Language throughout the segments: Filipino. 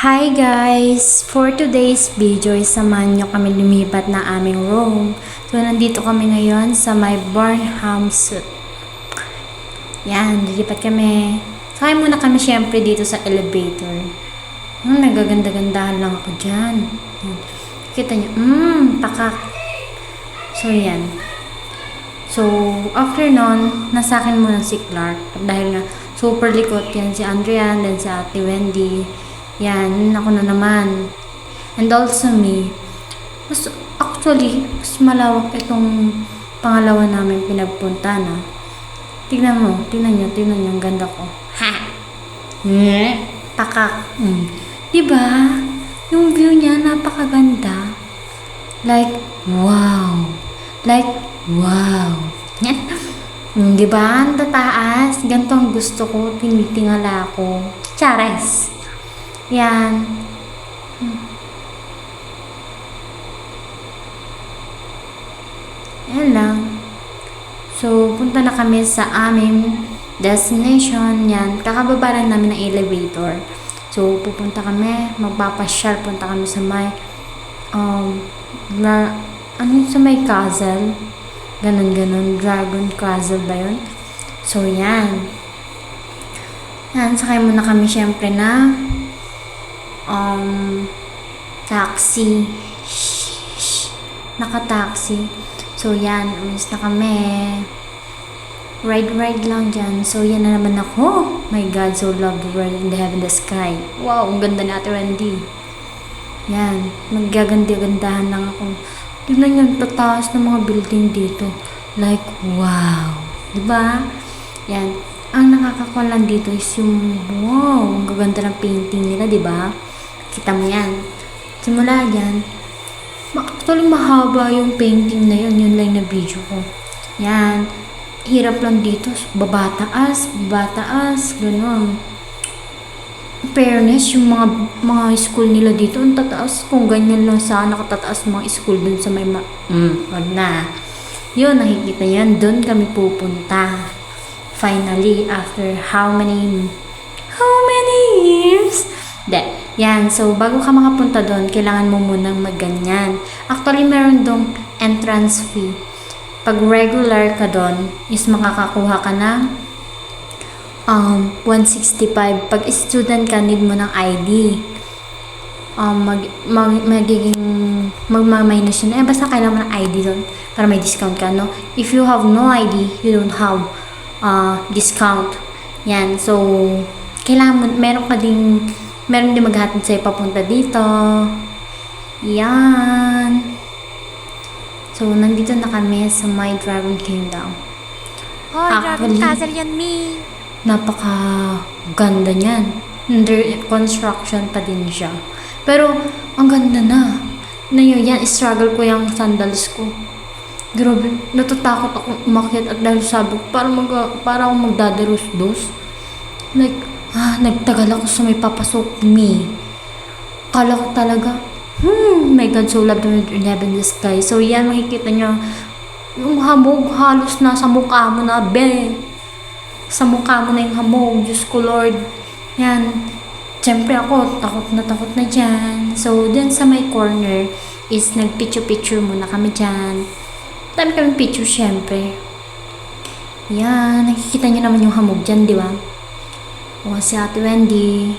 Hi guys! For today's video, samahan nyo kami lumipat na aming room. So, nandito kami ngayon sa my Burnham suite. Yan, lilipat kami. Sakay muna kami syempre dito sa elevator. Nagaganda-gandahan lang ako dyan. Yan. Kita nyo, pakak. So, yan. So, after nun, nasa akin muna si Clark. Dahil nga, super likot yan si Andrea, then si Ate Wendy. Yan, ako na naman. And also me. Mas malawak itong pangalawa namin pinagpunta na. Tignan nyo, ang ganda ko. Ha! Pakak. Diba? Yung view niya, napakaganda. Like, wow. Diba? Ang tataas. Ganito ang gusto ko. Tinitingala ko. Chares. Yan. Yan lang. So, punta na kami sa aming destination. Yan. Kakababa lang namin ng elevator. So, pupunta kami. Magpapasyal. Punta kami sa may sa may castle. Ganon. Dragon Castle ba yun? So, yan. Yan. Sakay muna kami syempre na taxi. Naka-taxi. So, yan. Umalis na kami. Ride lang dyan. So, yan na naman ako. My God, so love the world in the heaven, the sky. Wow, ang ganda ni Ate Wendy. Yan. Naggaganda-gandahan lang ako. Tignan nyo, tataas ng mga building dito. Like, wow. Diba? Yan. Ang nakakakuha lang dito is yung, wow, ang gaganda ng painting nila, diba? Kita mo yan. Simula dyan. Actually, mahaba yung painting na yun. Yun lang na video ko. Yan. Hirap lang dito. Babataas. Ganun. Fairness, yung mga school nila dito, ang tataas. Kung ganyan lang sana katataas mga school dun sa may wag na. Yun, nakikita yan. Dun kami pupunta. Finally, after how many years? Yan. So, bago ka makapunta doon, kailangan mo munang magganyan. Actually, meron dong entrance fee. Pag regular ka doon, is makakakuha ka ng 165. Pag student ka, need mo ng ID. Magmaminus yun. Basta kailangan mo ng ID doon para may discount ka, no? If you have no ID, you don't have discount. Yan. So, kailangan mo, meron din maghatid sa'yo papunta dito. Yan. So, nandito na kami sa my Dragon Kingdom. Dragon Castle yan, me. Napaka-ganda niyan. Under construction pa din siya. Pero, ang ganda na. Yan, struggle ko yung sandals ko. Grabe, natatakot ako umakyat at dahil sabi ko, para akong magdadarus-dos. Like, nagtagal ako sa may papasok me. Kala ko talaga, my God, so love the world in heaven, the sky. So, yan, makikita nyo, yung hamog, halos nasa mukha mo na, sa mukha mo na yung hamog. Diyos ko, Lord. Yan. Siyempre ako, takot na dyan. So, dyan sa may corner is nagpicture-picture muna kami dyan. Dami kami picture, siyempre. Yan. Nakikita nyo naman yung hamog dyan, di ba? O, si Ate Wendy.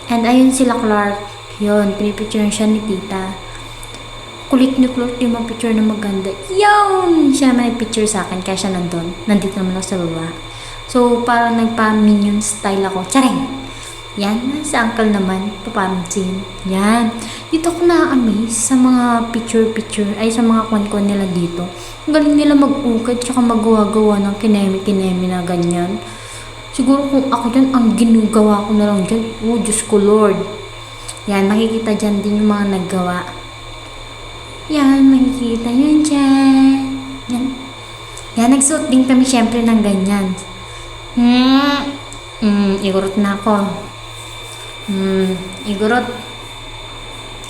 And ayun sila Clark. Yun, pinipicture siya ni tita. Kulit ni Clark yung mga picture na maganda. Yun! Siya naman nag-picture sa akin, kaya siya nandun. Nandito naman ako sa baba. So, parang nagpa-minion style ako. Charing! Yan, sa uncle naman, papansin. Yan. Dito ako na-amaze sa mga picture, sa mga kwan-kwan nila dito. Ang galing nila mag-ukad, tsaka magawa-gawa ng kinemi-kinemi na ganyan. Siguro kung ako dyan, ang ginugawa ko na lang dyan. Oh, Diyos ko, Lord. Yan, makikita dyan din yung mga naggawa. Yan, makikita yun dyan. Yan, nagsuot din kami syempre ng ganyan. Igurot na ako. Igurot.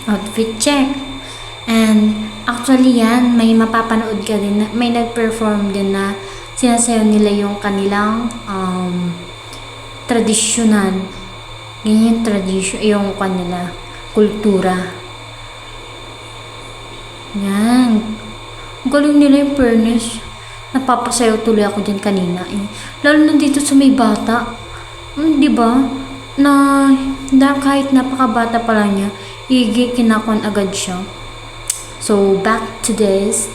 Outfit check. And, actually yan, may mapapanood ka din. May nag-perform din na sinasayaw nila yung kanilang tradisyonal Ganyan yung tradition, yung kanila, kultura. Yan. Ang galing nila yung fairness. Napapasayaw tuloy ako dyan kanina eh. Lalo na dito sa may bata. Di ba? Kahit napakabata pa lang niya, kinakon agad siya. So, back to this.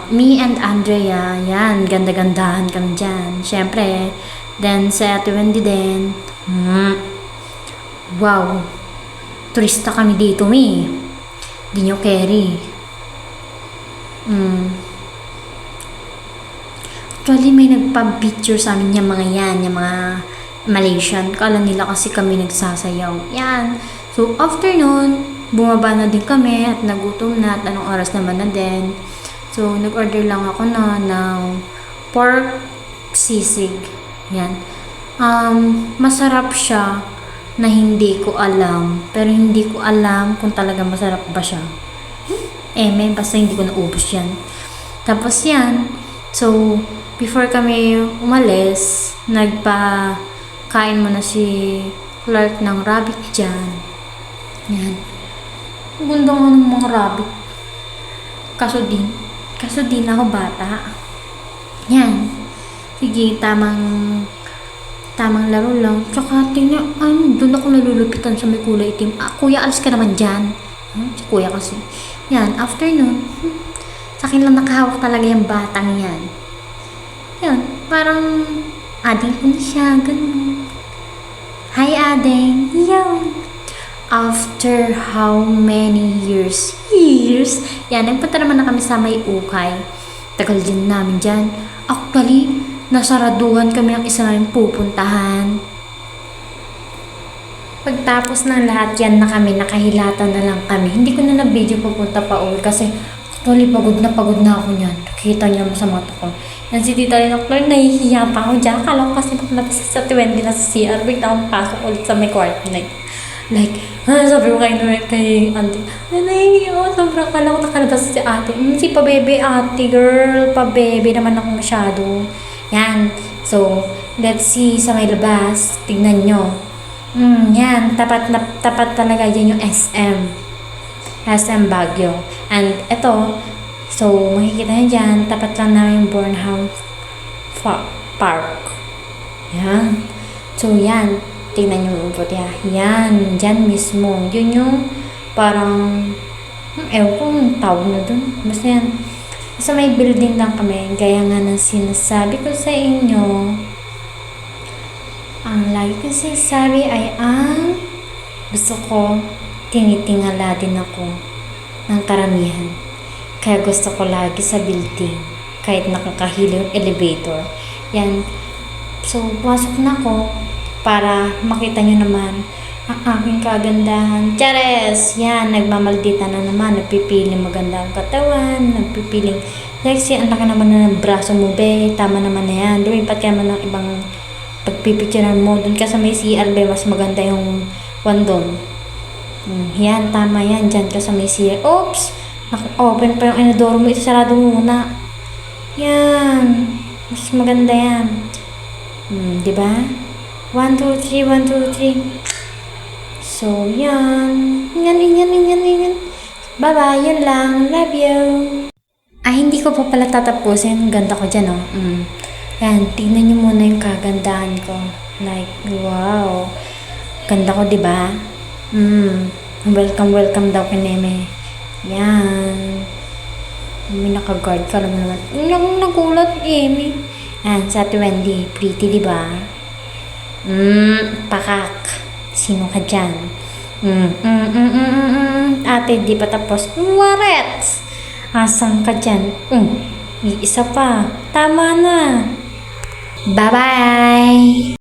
Me and Andrea, yan, ganda-gandahan kami dyan. Siyempre, then sa Ate Wendy din. Wow, turista kami dito, me. Di nyo carry. Actually, may nagpa-picture sa amin yung mga yan, yung mga Malaysian. Kala nila kasi kami nagsasayaw. Yan. So, after nun, bumaba na din kami at nagutom na at anong oras naman na din. So, nag-order lang ako ng pork sisig. Yan. Masarap siya na hindi ko alam. Pero hindi ko alam kung talaga masarap ba siya. Basta hindi ko naubos yan. Tapos yan. So, before kami umalis, nagpa-kain muna si Clark ng rabbit dyan. Yan. Ang ganda nga ng mga rabbit. Kaso din ako bata. Yan. Sige, tamang laro lang. Tsaka, doon ako nalulupitan sa may kulay itim. Kuya, alis ka naman dyan. Si kuya kasi. Yan, after nun, sa akin lang nakahawak talaga yung batang yan. Yan, parang ading ko na siya, ganun. Hi, ading. Yan. After how many years? Yan, nagpunta naman na kami sa may ukay. Tagal din namin dyan. Actually, nasaraduhan kami ng isa namin pupuntahan. Pagtapos ng lahat yan na kami, nakahilata na lang kami. Hindi ko na na-video pupunta pa uwi kasi actually pagod na ako niyan. Nakita niyo sa mata ko. Yan si Tita Rin, actually nahihiya pa ako dyan. Akala ko kasi paglabas sa 20 na sa CR, bigla akong pasok ulit sa may kwarto na like, sabi ko kay auntie, nahihiya ako, sobrang kala ko nakalabas si ate. Si pabebe ate, girl, pabebe naman ako masyado. Yan. So, let's see sa may labas. Tignan nyo. Yan. Tapat talaga yan yung SM Baguio. And ito, so, makikita nyo dyan, tapat lang namin yung Bornhouse Park. Yan. So, yan. Tingnan nyo yung ubot yan. Yan. Dyan mismo. Yun yung parang, ewan ko yung tawag na dun. Basta yan. Sa may building lang kami. Gaya nga ng sinasabi ko sa inyo. Ang lagi ko sinasabi ay gusto ko tinitingala din ako ng karamihan. Kaya gusto ko lagi sa building. Kahit nakakahilo yung elevator. Yan. So, pasok na ako para makita nyo naman ang aking kagandahan. Chares! Yan, nagmamaldita na naman. Nagpipiling maganda ang katawan. Nagpipiling sexy. Ang laki naman na ng braso mo, be. Tama naman na yan. Lumipat ka naman ng ibang pagpipicturean mo. Doon ka sa may CR, be. Mas maganda yung wandon. Yan, tama yan. Diyan ka sa may CR. Oops! Naka-open pa yung inodoro mo. Ito sarado mo muna. Yan. Mas maganda yan. Diba? 1, 2, 3, 1, 2, 3. So, yan. Bye-bye. Yun lang. Love you. Hindi ko pa pala tatapusin. Ganda ko dyan, oh. Yan. Tignan nyo muna yung kagandahan ko. Like, wow. Ganda ko, diba? Welcome daw kineme. Yan. May naka-guard ka naman. Nagulat, Amy. Yan, sa Ate Wendy. Pretty, diba? Pakak. Sino ka dyan? Ate, di pa tapos. Warets! Asan ka dyan? Iisa pa. Tama na. Bye-bye!